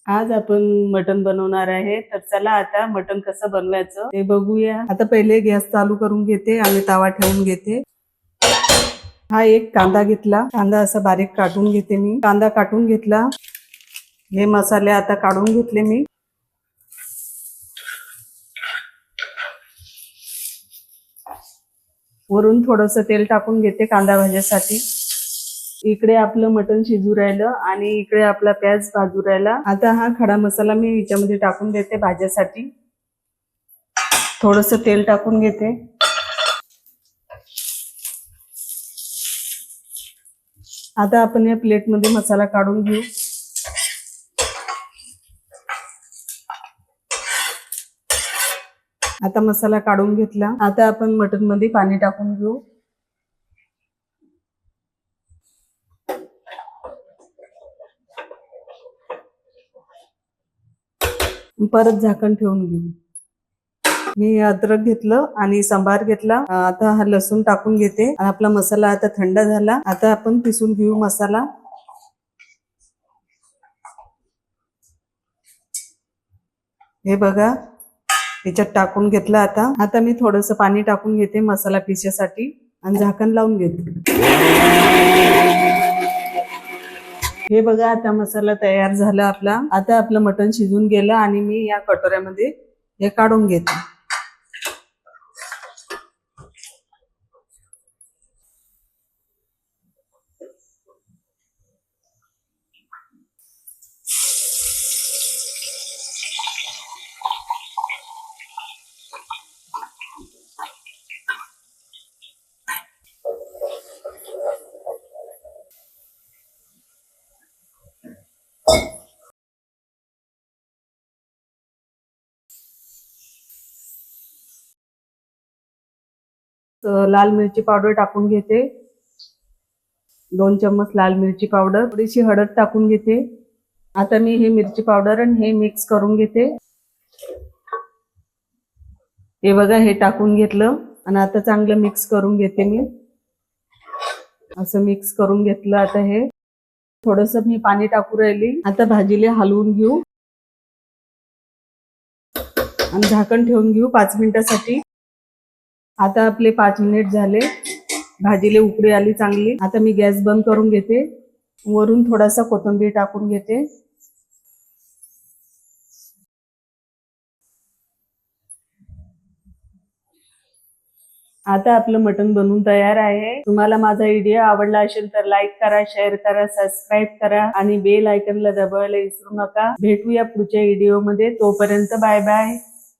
आज आपण मटण बनवणार आहे, तर चला आता मटण कसं बनवायचं ते बघूया। आता पहिले गॅस चालू करून घेते आणि तवा ठेवून घेते। हा एक कांदा घेतला, कांदा असा बारीक काटून घेते मी। कांदा काटून घेतला, हे मसाले आता काढून घेतले मी। वरून थोडंसं तेल टाकून घेते कांदा भाजीसाठी। इकडे आपलं मटण शिजू राहिलं आणि इकडे आपला प्याज भाजू राहिला। आता हा खडा मसाला मी याच्यामध्ये टाकून देते भाजीसाठी। थोडंसं तेल टाकून घेते। आता आपण या प्लेटमध्ये मसाला काढून घेऊ। आता मसाला काढून घेतला। आता आपण मटण मध्ये पाणी टाकून घेऊ। परत झाकण ठेवून घेऊ। मी अद्रक घेतलं आणि सांबार घेतला। आता हा लसूण टाकून घेते। आपला मसाला आता थंड झाला। आता आपण पिसून घेऊ मसाला। हे बघा, याच्यात टाकून घेतलं। आता मी थोडंसं पाणी टाकून घेते मसाला पिसासाठी आणि झाकण लावून घेते। हे बघा, आता मसाला तयार झाला आपला। आता आपलं मटण शिजून गेलं आणि मी या कटोऱ्यामध्ये हे काढून घेते। लाल मिरची पावडर टाकून घेते। 2 चम्मच लाल मिरची पावडर, थोडीशी हळद टाकून घेते। आता मी हे मिरची पावडर आणि हे मिक्स करून घेते। हे बघा, हे टाकून घेतलं आणि आता चांगलं मिक्स करून घेते मी। असं मिक्स करून घेतलं। आता हे थोडंसं मी पाणी टाकू राहिली। आता भाजीला हलवून घेऊ आणि झाकण ठेवून घेऊ 5 मिनिटासाठी। आता आपले 5 मिनिट झाले, भाजीला उकळी आली चांगली। आता मी गॅस बंद करून घेते। वरून थोडासा कोथिंबीर टाकून घेते। आता आपलं मटण बनवून तयार आहे। तुम्हाला माझा व्हिडिओ आवडला असेल तर लाईक करा, शेअर करा, सबस्क्राईब करा आणि बेल आयकॉनला दाबायला विसरू नका। भेटूया पुढच्या व्हिडिओमध्ये। तोपर्यंत बाय बाय।